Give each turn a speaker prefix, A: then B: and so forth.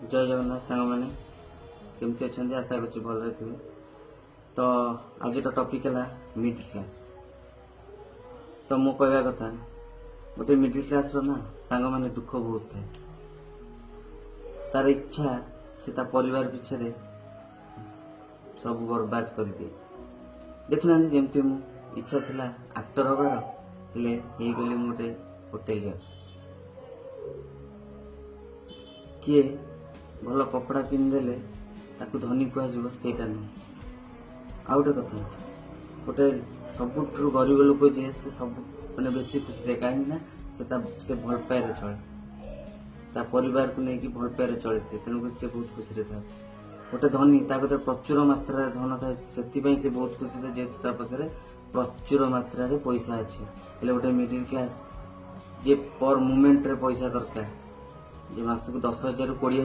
A: जय जगन्नाथ सांग मैंने केमती अच्छा आशा कर भल थे। तो आज टॉपिक है मिडिल क्लास। तो मु कहवा कथा गोटे मिडिल क्लास ना सांग मैंने दुख बहुत थाए। तार इच्छा से परिवार पिछे सब बर्बाद कर दिए। देखुना जमती मु इच्छा थिला एक्टर हबार हेले गली गोटे होटेल किए भल कपड़ा पिंधिदेले ताकू धनी कह सेटा नुह। आ गोटे कथा गोटे सबुठ गरीब लोक जे से सब मैंने बेसी खुशी थे कहीं से भल पाए चले परिवार को लेकिन भल पाए चले से तेणुक से बहुत खुशी था। गोटे धनी ताकत प्रचुर मात्रा धन था से बहुत खुशी था जेहेतु पाखे प्रचुर मात्रा पैसा अच्छे। गोटे मिडिल क्लास जे पर मोमेंट रे पैसा दरकार जे मासक 10,000 20,000